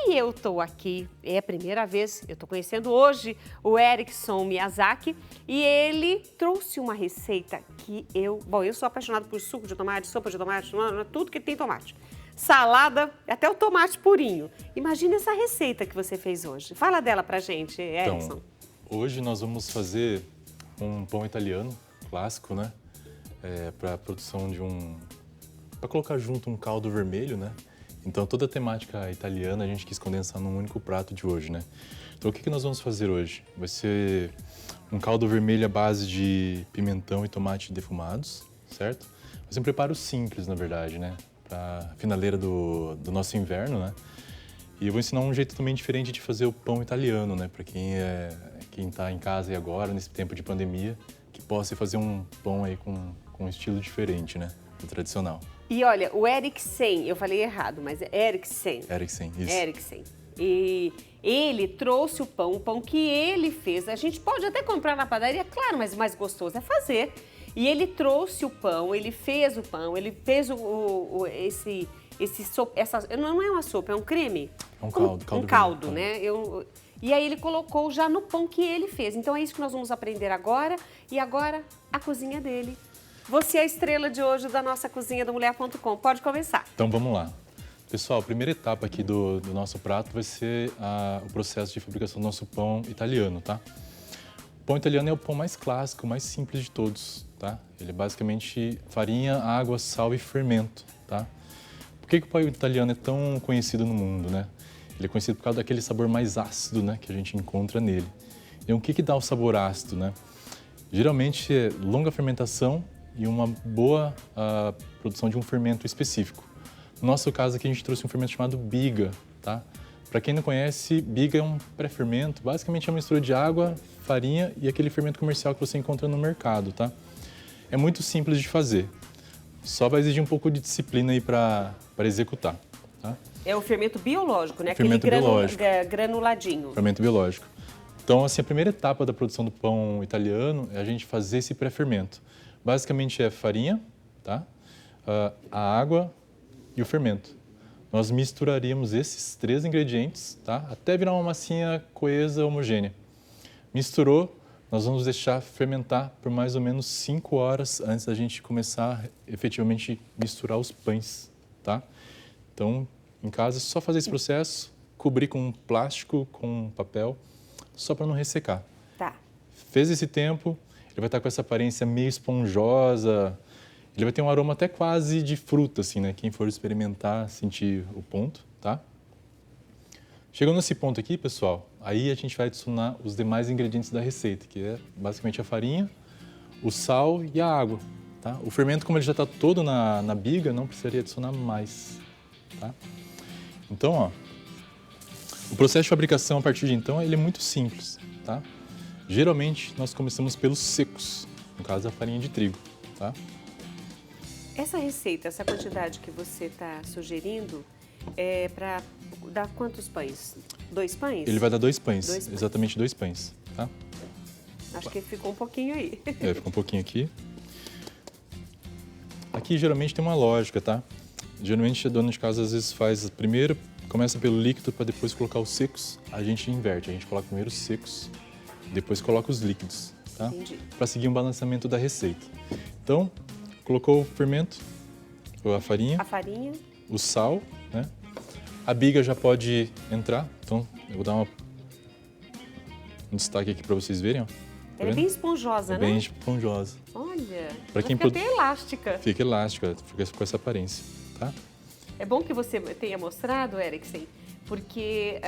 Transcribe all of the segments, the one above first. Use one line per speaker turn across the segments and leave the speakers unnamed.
E eu estou aqui, é a primeira vez, eu estou conhecendo hoje o Erickson Miyazaki e ele trouxe uma receita que eu sou apaixonada por suco de tomate, sopa de tomate, tudo que tem tomate. Salada, até o tomate purinho. Imagina essa receita que você fez hoje. Fala dela pra gente, Erickson.
Então, hoje nós vamos fazer um pão italiano clássico, né? Para produção de para colocar junto um caldo vermelho, né? Então, toda a temática italiana a gente quis condensar num único prato de hoje, né? Então, o que nós vamos fazer hoje? Vai ser um caldo vermelho à base de pimentão e tomate defumados, certo? Vai ser um preparo simples, na verdade, né? Para a finaleira do nosso inverno, né? E eu vou ensinar um jeito também diferente de fazer o pão italiano, né? Para quem está em casa e agora, nesse tempo de pandemia, que possa fazer um pão aí com um estilo diferente, né? Do tradicional.
E olha, o Erickson, eu falei errado, mas é Erickson.
Erickson, isso.
Erickson. E ele trouxe o pão que ele fez. A gente pode até comprar na padaria, claro, mas o mais gostoso é fazer. E ele trouxe o pão, ele fez o pão, ele fez não é uma sopa, é um creme.
É um caldo.
Um caldo, né? E aí ele colocou já no pão que ele fez. Então é isso que nós vamos aprender agora. E agora, a cozinha dele. Você é a estrela de hoje da nossa cozinha do mulher.com. Pode começar.
Então vamos lá. Pessoal, a primeira etapa aqui do nosso prato vai ser o processo de fabricação do nosso pão italiano, tá? O pão italiano é o pão mais clássico, mais simples de todos, tá? Ele é basicamente farinha, água, sal e fermento, tá? Por que o pão italiano é tão conhecido no mundo, né? Ele é conhecido por causa daquele sabor mais ácido, né, que a gente encontra nele. Então, o que dá o sabor ácido, né? Geralmente é longa fermentação e uma boa produção de um fermento específico. No nosso caso aqui a gente trouxe um fermento chamado biga, tá? Para quem não conhece, biga é um pré-fermento, basicamente é uma mistura de água, farinha e aquele fermento comercial que você encontra no mercado, tá? É muito simples de fazer, só vai exigir um pouco de disciplina aí para executar, tá?
É o fermento biológico, né?
Fermento biológico.
Granuladinho.
Fermento biológico. Então, assim, a primeira etapa da produção do pão italiano é a gente fazer esse pré-fermento. Basicamente é farinha, tá? A água e o fermento. Nós misturaríamos esses três ingredientes, tá? Até virar uma massinha coesa, homogênea. Misturou, nós vamos deixar fermentar por mais ou menos 5 horas antes da gente começar efetivamente misturar os pães, tá? Então, em casa, é só fazer esse processo, cobrir com plástico, com papel, só para não ressecar.
Tá.
Fez esse tempo, ele vai estar com essa aparência meio esponjosa, ele vai ter um aroma até quase de fruta, assim, né? Quem for experimentar, sentir o ponto, tá? Chegando nesse ponto aqui, pessoal, aí a gente vai adicionar os demais ingredientes da receita, que é basicamente a farinha, o sal e a água, tá? O fermento, como ele já está todo na biga, não precisaria adicionar mais, tá? Então, ó, o processo de fabricação a partir de então, ele é muito simples, tá? Geralmente, nós começamos pelos secos, no caso, a farinha de trigo, tá?
Essa receita, essa quantidade que você está sugerindo, é para dar quantos pães? 2 pães?
Ele vai dar 2 pães,
2 pães.
Exatamente 2 pães, tá?
Acho que ficou um pouquinho aí.
Ficou um pouquinho aqui. Aqui, geralmente, tem uma lógica, tá? Geralmente, a dona de casa, às vezes, faz primeiro, começa pelo líquido para depois colocar os secos. A gente inverte, a gente coloca primeiro os secos, depois coloca os líquidos, tá?
Entendi.
Para seguir um balanceamento da receita. Então, colocou o fermento, ou a farinha, o sal, né? A biga já pode entrar, então eu vou dar um destaque aqui para vocês verem, ó. Tá
Ela é bem esponjosa,
né? Bem esponjosa.
Olha,
pra quem
fica até elástica.
Fica elástica, fica com essa aparência, tá?
É bom que você tenha mostrado, Erickson, porque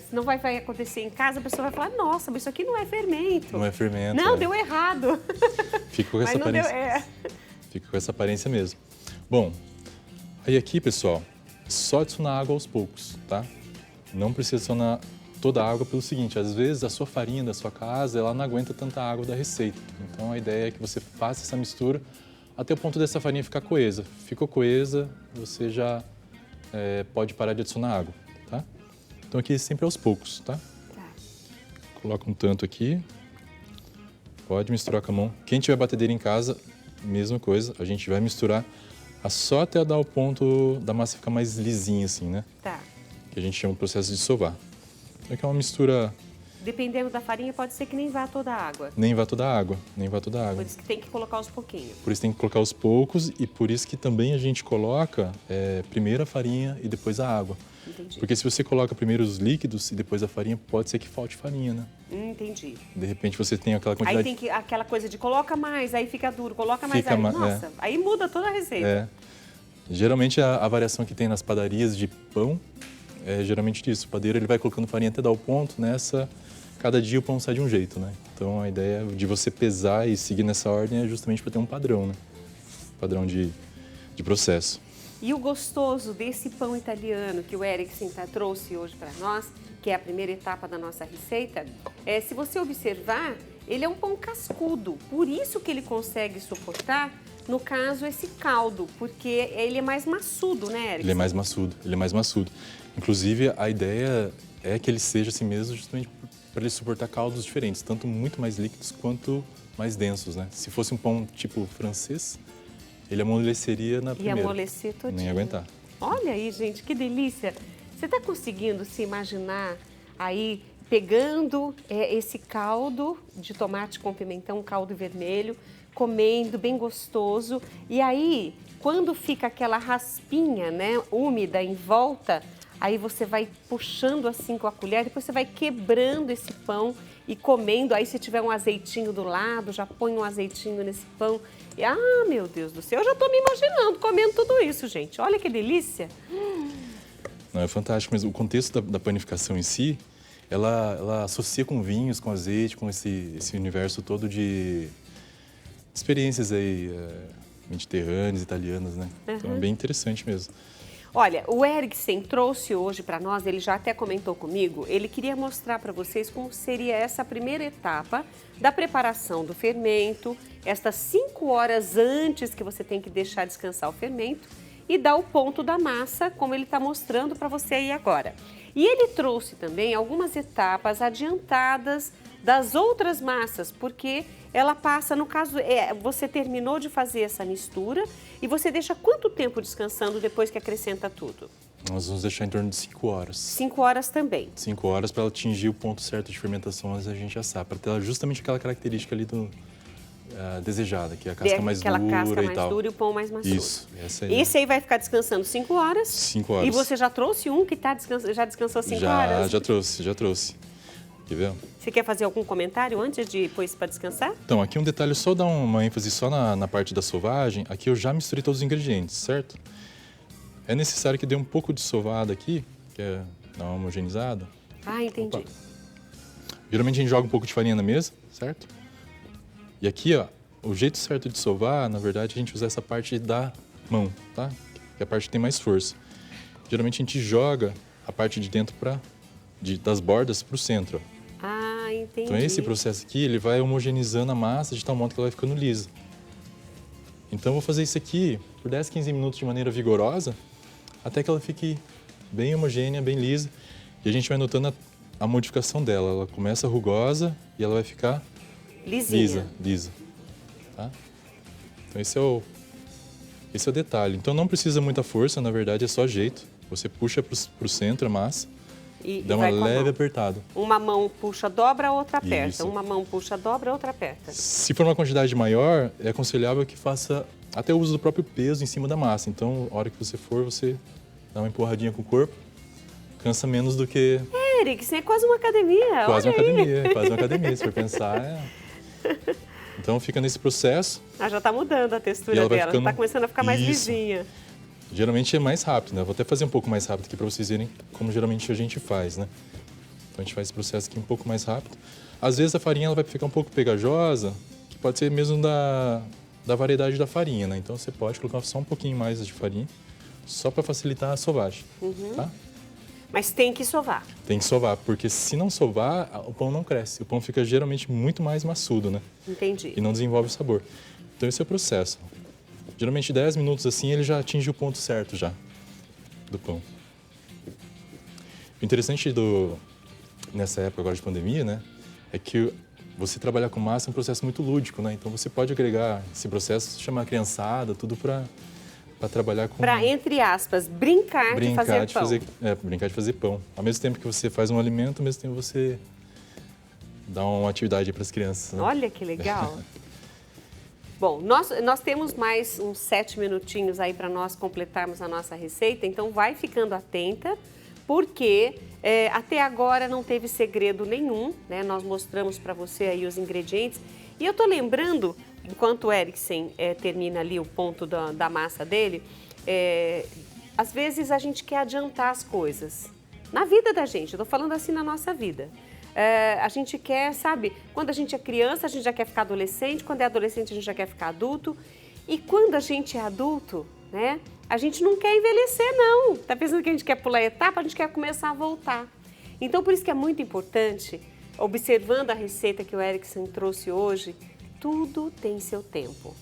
senão vai acontecer em casa, a pessoa vai falar, nossa, mas isso aqui não é fermento.
Não é fermento.
Não, deu errado.
Fica com essa aparência. Fica com essa aparência mesmo. Bom, aí aqui, pessoal, só adicionar água aos poucos, tá? Não precisa adicionar toda a água pelo seguinte, às vezes a sua farinha da sua casa, ela não aguenta tanta água da receita. Então a ideia é que você faça essa mistura até o ponto dessa farinha ficar coesa. Ficou coesa, você já pode parar de adicionar água, tá? Então aqui sempre aos poucos, tá? Coloca um tanto aqui. Pode misturar com a mão. Quem tiver batedeira em casa, mesma coisa. A gente vai misturar só até dar o ponto da massa ficar mais lisinha assim, né?
Tá.
que a gente chama de processo de sovar. Então aqui é uma mistura...
Dependendo da farinha, pode ser que nem vá toda a água.
Nem vá toda a água, nem vá toda a água.
Por isso que tem que colocar aos pouquinhos.
Por isso tem que colocar aos poucos e por isso que também a gente coloca primeiro a farinha e depois a água.
Entendi.
Porque se você coloca primeiro os líquidos e depois a farinha, pode ser que falte farinha, né?
Entendi.
De repente você tem aquela quantidade...
Aí tem que, aquela coisa de coloca mais, aí fica duro, coloca mais,
Fica
aí,
ma-
nossa, aí muda toda a receita.
Geralmente a variação que tem nas padarias de pão é geralmente isso. O padeiro ele vai colocando farinha até dar o ponto. Cada dia o pão sai de um jeito, né? Então a ideia de você pesar e seguir nessa ordem é justamente para ter um padrão, né? Padrão de processo.
E o gostoso desse pão italiano que o Eriksen trouxe hoje para nós, que é a primeira etapa da nossa receita, se você observar, ele é um pão cascudo. Por isso que ele consegue suportar, no caso, esse caldo, porque ele é mais maçudo, né, Eriksen?
Ele é mais maçudo. Inclusive, a ideia é que ele seja assim mesmo justamente para ele suportar caldos diferentes, tanto muito mais líquidos quanto mais densos, né? Se fosse um pão tipo francês, ele amoleceria na primeira.
Ia amolecer todinho.
Nem ia aguentar.
Olha aí, gente, que delícia. Você está conseguindo se imaginar aí pegando esse caldo de tomate com pimentão, caldo vermelho, comendo, bem gostoso. E aí, quando fica aquela raspinha, né, úmida em volta, aí você vai puxando assim com a colher, depois você vai quebrando esse pão e comendo. Aí se tiver um azeitinho do lado, já põe um azeitinho nesse pão. E, meu Deus do céu, eu já estou me imaginando comendo tudo isso, gente. Olha que delícia.
Não, é fantástico, mas o contexto da panificação em si, ela associa com vinhos, com azeite, com esse universo todo de experiências aí mediterrâneas, italianas, né? Então é bem interessante mesmo.
Olha, o Eriksen trouxe hoje para nós, ele já até comentou comigo, ele queria mostrar para vocês como seria essa primeira etapa da preparação do fermento, estas 5 horas antes que você tem que deixar descansar o fermento e dar o ponto da massa, como ele está mostrando para você aí agora. E ele trouxe também algumas etapas adiantadas das outras massas, porque ela passa, no caso, você terminou de fazer essa mistura e você deixa quanto tempo descansando depois que acrescenta tudo?
Nós vamos deixar em torno de 5 horas.
5 horas também.
5 horas para ela atingir o ponto certo de fermentação antes da gente assar, para ter justamente aquela característica ali desejada, que é a casca mais dura e tal.
Aquela casca mais dura e o pão mais maçudo.
Isso, essa aí.
Esse aí vai ficar descansando 5 horas.
5 horas.
E você já trouxe um que já descansou 5 horas?
Já trouxe. Quer ver?
Você quer fazer algum comentário antes de pôr isso para descansar?
Então, aqui um detalhe, só dar uma ênfase só na parte da sovagem. Aqui eu já misturei todos os ingredientes, certo? É necessário que dê um pouco de sovada aqui, que é dar uma homogeneizada.
Ah, entendi.
Opa. Geralmente a gente joga um pouco de farinha na mesa, certo? E aqui, ó, o jeito certo de sovar, na verdade, a gente usa essa parte da mão, tá? Que é a parte que tem mais força. Geralmente a gente joga a parte de dentro das bordas para o centro, ó.
Ah, entendi.
Então esse processo aqui, ele vai homogeneizando a massa de tal modo que ela vai ficando lisa. Então eu vou fazer isso aqui por 10, 15 minutos de maneira vigorosa, até que ela fique bem homogênea, bem lisa. E a gente vai notando a modificação dela. Ela começa rugosa e ela vai ficar
Lisinha.
lisa. Tá? Então esse é o detalhe. Então não precisa muita força, na verdade é só jeito. Você puxa para o centro a massa. Dá uma leve apertada.
Uma mão puxa, dobra, a outra aperta.
Isso.
Uma mão puxa, dobra, a outra aperta.
Se for uma quantidade maior, é aconselhável que faça até o uso do próprio peso em cima da massa. Então, a hora que você for, você dá uma empurradinha com o corpo, cansa menos do que...
Eriksen, é quase uma academia.
Quase
olha
uma
aí.
academia, quase uma academia. Se for pensar, Então, fica nesse processo.
Já está mudando a textura
E ela vai
dela,
ficando-
está começando a ficar mais
Isso.
lisinha.
Geralmente é mais rápido, né? Vou até fazer um pouco mais rápido aqui para vocês verem como geralmente a gente faz, né? Então, a gente faz esse processo aqui um pouco mais rápido. Às vezes a farinha ela vai ficar um pouco pegajosa, que pode ser mesmo da variedade da farinha, né? Então você pode colocar só um pouquinho mais de farinha, só para facilitar a sovagem, tá?
Mas tem que sovar.
Tem que sovar, porque se não sovar, o pão não cresce. O pão fica geralmente muito mais maçudo, né?
Entendi.
E não desenvolve o sabor. Então esse é o processo. Geralmente 10 minutos assim ele já atinge o ponto certo já do pão. O interessante nessa época agora de pandemia, né, é que você trabalhar com massa é um processo muito lúdico, né? Então você pode agregar esse processo, chamar a criançada, tudo para para trabalhar com...
Para, entre aspas, brincar de fazer pão.
Brincar de fazer pão. Ao mesmo tempo que você faz um alimento, ao mesmo tempo você dá uma atividade para as crianças. Né?
Olha que legal. Bom, nós temos mais uns 7 minutinhos aí para nós completarmos a nossa receita, então vai ficando atenta, porque até agora não teve segredo nenhum, né? Nós mostramos para você aí os ingredientes. E eu tô lembrando, enquanto o Eriksen termina ali o ponto da massa dele, às vezes a gente quer adiantar as coisas. Na vida da gente, eu tô falando assim na nossa vida. A gente quer, sabe, quando a gente é criança, a gente já quer ficar adolescente, quando é adolescente, a gente já quer ficar adulto. E quando a gente é adulto, né, a gente não quer envelhecer, não. Tá pensando que a gente quer pular etapa, a gente quer começar a voltar. Então, por isso que é muito importante, observando a receita que o Eriksen trouxe hoje, tudo tem seu tempo.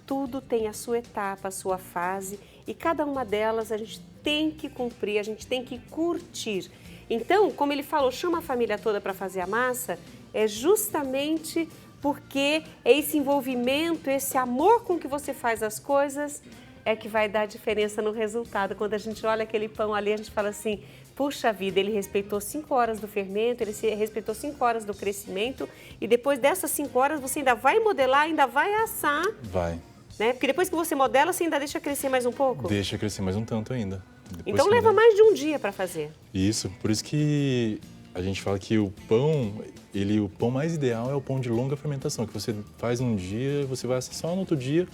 Tudo tem a sua etapa, a sua fase, e cada uma delas a gente tem que cumprir, a gente tem que curtir. Então, como ele falou, chama a família toda para fazer a massa, é justamente porque esse envolvimento, esse amor com que você faz as coisas é que vai dar diferença no resultado. Quando a gente olha aquele pão ali, a gente fala assim, puxa vida, ele respeitou 5 horas do fermento, ele respeitou 5 horas do crescimento e depois dessas 5 horas você ainda vai modelar, ainda vai assar.
Vai.
Né? Porque depois que você modela, você ainda deixa crescer mais um pouco?
Deixa crescer mais um tanto ainda.
Então leva mais de um dia para fazer.
Isso, por isso que a gente fala que o pão mais ideal é o pão de longa fermentação, que você faz um dia, você vai assar só no outro dia,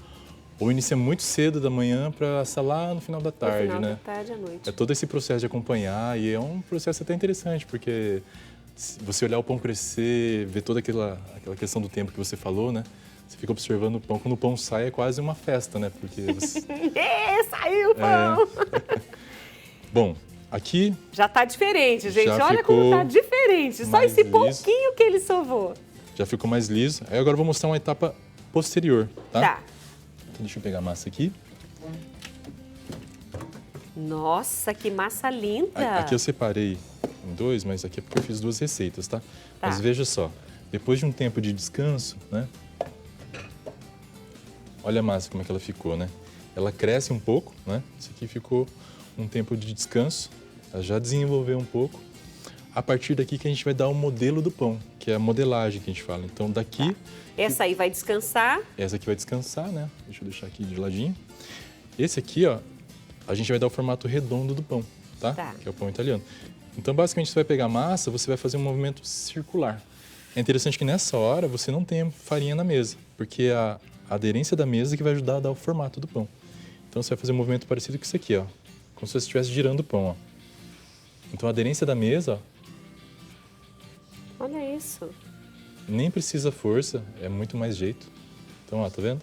ou inicia muito cedo da manhã para assar lá no final da tarde,
no final
né?
da tarde à noite.
É todo esse processo de acompanhar e é um processo até interessante, porque se você olhar o pão crescer, ver toda aquela questão do tempo que você falou, né? Você fica observando o pão. Quando o pão sai, é quase uma festa, né? Porque você...
Saiu o pão!
Bom, aqui...
Já tá diferente, gente. Olha
ficou
como tá diferente. Só esse pouquinho que ele sovou.
Já ficou mais liso. Aí agora eu vou mostrar uma etapa posterior, tá?
Tá.
Então, deixa eu pegar a massa aqui.
Nossa, que massa linda!
Aqui eu separei em 2, mas aqui é porque eu fiz 2 receitas, tá? Mas veja só, depois de um tempo de descanso, né? Olha a massa como é que ela ficou, né? Ela cresce um pouco, né? Isso aqui ficou um tempo de descanso, ela já desenvolveu um pouco. A partir daqui que a gente vai dar o modelo do pão, que é a modelagem que a gente fala. Então daqui...
Essa aí vai descansar.
Essa aqui vai descansar, né? Deixa eu deixar aqui de ladinho. Esse aqui, ó, a gente vai dar o formato redondo do pão, tá? Que é o pão italiano. Então, basicamente, você vai pegar a massa, você vai fazer um movimento circular. É interessante que nessa hora você não tenha farinha na mesa, porque a aderência da mesa que vai ajudar a dar o formato do pão. Então, você vai fazer um movimento parecido com isso aqui, ó. Como se você estivesse girando o pão, ó. Então, a aderência da mesa, ó.
Olha isso.
Nem precisa força, é muito mais jeito. Então, ó, tá vendo?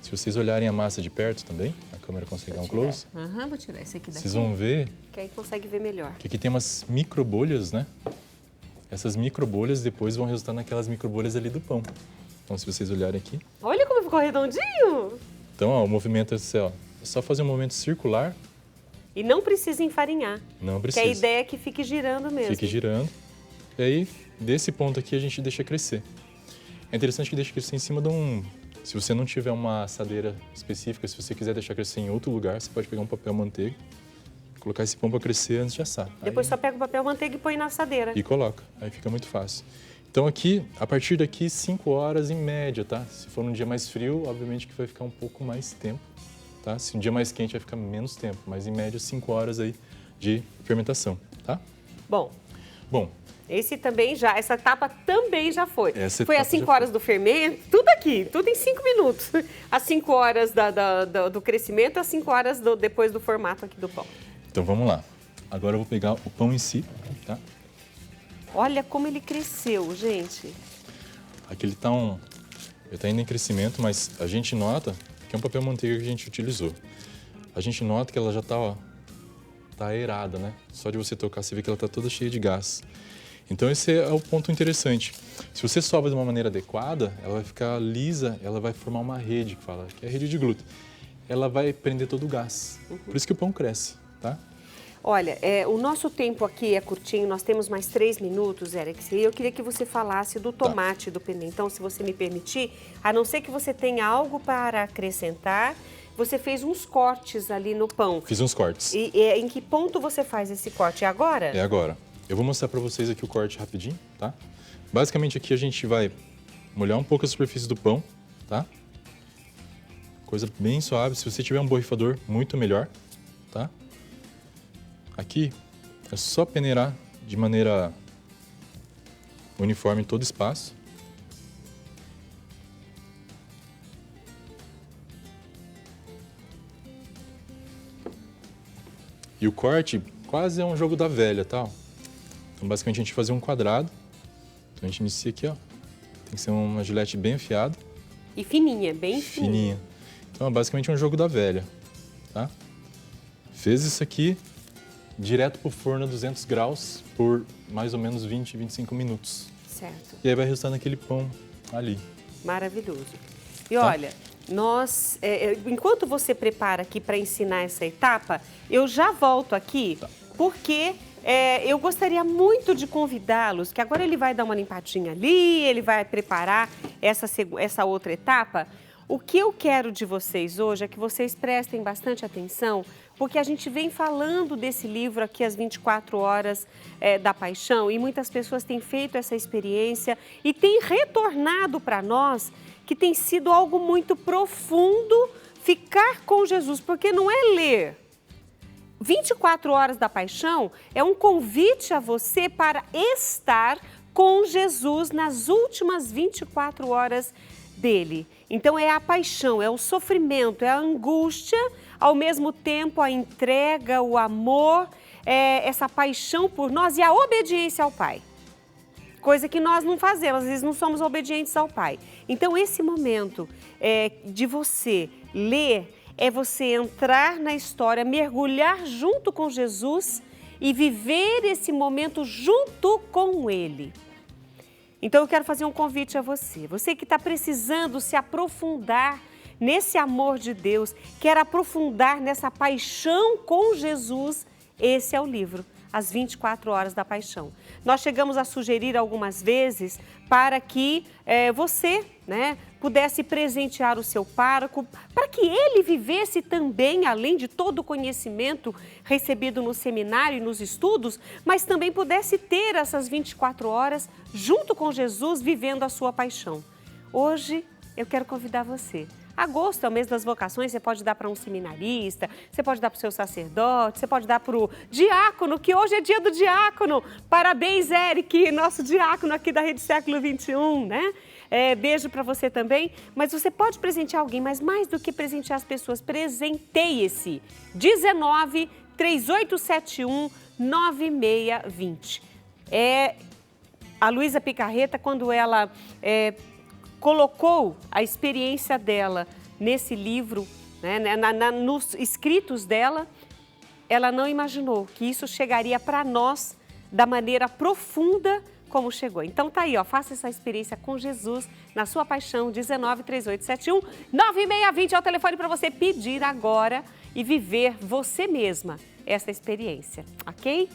Se vocês olharem a massa de perto também, a câmera consegue dar um close.
Vou tirar esse aqui daqui.
Vocês vão ver
que aí consegue ver melhor.
Que aqui tem umas microbolhas, né? Essas microbolhas depois vão resultar naquelas microbolhas ali do pão. Então, se vocês olharem aqui...
Olha como ficou redondinho!
Então, ó, o movimento é assim, ó. É só fazer um movimento circular.
E não precisa enfarinhar.
Não precisa.
Que a ideia é que fique girando mesmo.
Fique girando. E aí, desse ponto aqui, a gente deixa crescer. É interessante que deixe crescer em cima de um... Se você não tiver uma assadeira específica, se você quiser deixar crescer em outro lugar, você pode pegar um papel manteiga, colocar esse pão para crescer antes de assar.
Depois
aí...
só pega o papel manteiga e põe na assadeira.
E coloca. Aí fica muito fácil. Então aqui, a partir daqui, 5 horas em média, tá? Se for um dia mais frio, obviamente que vai ficar um pouco mais tempo, tá? Se um dia mais quente, vai ficar menos tempo, mas em média 5 horas aí de fermentação, tá?
Bom,
essa
etapa também já foi. Foi às 5
horas
do fermento, tudo aqui, tudo em 5 minutos. Às 5 horas do crescimento, às 5 horas depois do formato aqui do pão.
Então vamos lá. Agora eu vou pegar o pão em si, tá?
Olha como ele cresceu, gente.
Aqui ele tá ainda em crescimento, mas a gente nota que é um papel manteiga que a gente utilizou. A gente nota que ela já tá, ó, tá aerada, né? Só de você tocar, você vê que ela tá toda cheia de gás. Então esse é o ponto interessante. Se você sova de uma maneira adequada, ela vai ficar lisa, ela vai formar uma rede, que é a rede de glúten. Ela vai prender todo o gás. Por isso que o pão cresce, tá?
Olha, o nosso tempo aqui é curtinho, nós temos mais 3 minutos, Eriksen, e eu queria que você falasse do tomate do pimentão, se você me permitir, a não ser que você tenha algo para acrescentar, você fez uns cortes ali no pão.
Fiz uns cortes.
E em que ponto você faz esse corte? É agora?
É agora. Eu vou mostrar para vocês aqui o corte rapidinho, tá? Basicamente aqui a gente vai molhar um pouco a superfície do pão, tá? Coisa bem suave. Se você tiver um borrifador, muito melhor, tá? Aqui é só peneirar de maneira uniforme em todo o espaço. E o corte quase é um jogo da velha, tá? Então, basicamente, a gente vai fazer um quadrado. Então, a gente inicia aqui, ó. Tem que ser uma gilete bem afiada.
E fininha, bem fininha.
Então, é basicamente um jogo da velha, tá? Fez isso aqui direto pro forno a 200 graus por mais ou menos 20, 25 minutos.
Certo.
E aí vai restando aquele pão ali.
Maravilhoso. E olha, enquanto você prepara aqui para ensinar essa etapa, eu já volto aqui, porque eu gostaria muito de convidá-los, que agora ele vai dar uma limpadinha ali, ele vai preparar essa outra etapa. O que eu quero de vocês hoje é que vocês prestem bastante atenção, porque a gente vem falando desse livro aqui, As 24 Horas da Paixão, e muitas pessoas têm feito essa experiência e têm retornado para nós que tem sido algo muito profundo ficar com Jesus, porque não é ler. 24 Horas da Paixão é um convite a você para estar com Jesus nas últimas 24 horas dele. Então é a paixão, é o sofrimento, é a angústia, ao mesmo tempo a entrega, o amor, essa paixão por nós e a obediência ao Pai. Coisa que nós não fazemos, às vezes não somos obedientes ao Pai. Então esse momento de você ler é você entrar na história, mergulhar junto com Jesus e viver esse momento junto com Ele. Então eu quero fazer um convite a você. Você que está precisando se aprofundar nesse amor de Deus, quer aprofundar nessa paixão com Jesus, esse é o livro, As 24 Horas da Paixão. Nós chegamos a sugerir algumas vezes para que você pudesse presentear o seu pároco, para que ele vivesse também, além de todo o conhecimento recebido no seminário e nos estudos, mas também pudesse ter essas 24 horas junto com Jesus, vivendo a sua paixão. Hoje eu quero convidar você. Agosto é o mês das vocações, você pode dar para um seminarista, você pode dar para o seu sacerdote, você pode dar para o diácono, que hoje é dia do diácono. Parabéns, Eric, nosso diácono aqui da Rede Século XXI, né? Beijo para você também, mas você pode presentear alguém, mas mais do que presentear as pessoas, presenteie-se. 19 3871 9620. A Luísa Picarreta, quando ela colocou a experiência dela nesse livro, nos escritos dela, ela não imaginou que isso chegaria para nós da maneira profunda como chegou. Então tá aí, ó, faça essa experiência com Jesus na sua paixão. 19 3871 9620 é o telefone para você pedir agora e viver você mesma essa experiência, ok?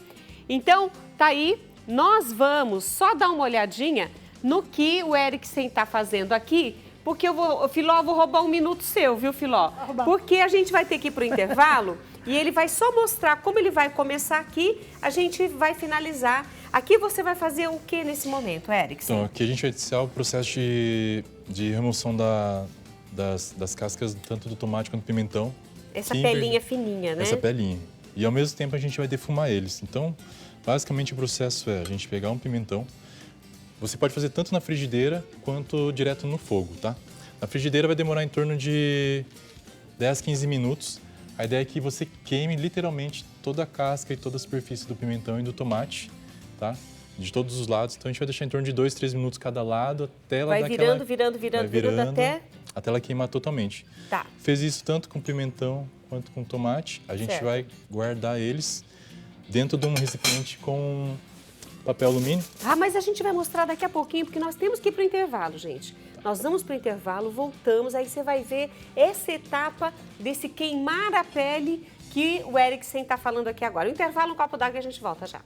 Então tá aí, nós vamos só dar uma olhadinha no que o Eriksen está fazendo aqui, porque Filó, vou roubar um minuto seu, viu, Filó? Porque a gente vai ter que ir para o intervalo e ele vai só mostrar como ele vai começar aqui, a gente vai finalizar. Aqui você vai fazer o que nesse momento, Eriksen?
Então, aqui a gente vai iniciar o processo de remoção das cascas, tanto do tomate quanto do pimentão.
Essa pelinha fininha, né?
Essa pelinha. E ao mesmo tempo a gente vai defumar eles. Então, basicamente o processo é a gente pegar um pimentão. Você pode fazer tanto na frigideira quanto direto no fogo, tá? Na frigideira vai demorar em torno de 10, 15 minutos. A ideia é que você queime literalmente toda a casca e toda a superfície do pimentão e do tomate, tá? De todos os lados. Então a gente vai deixar em torno de 2, 3 minutos cada lado até ela
vai
dar
virando,
aquela...
virando até...
Até ela queimar totalmente.
Tá.
Fez isso tanto com pimentão quanto com tomate. A gente vai guardar eles dentro de um recipiente com papel alumínio.
Ah, mas a gente vai mostrar daqui a pouquinho, porque nós temos que ir para o intervalo, gente. Nós vamos para o intervalo, voltamos, aí você vai ver essa etapa desse queimar a pele que o Eriksen está falando aqui agora. O intervalo, um copo d'água e a gente volta já.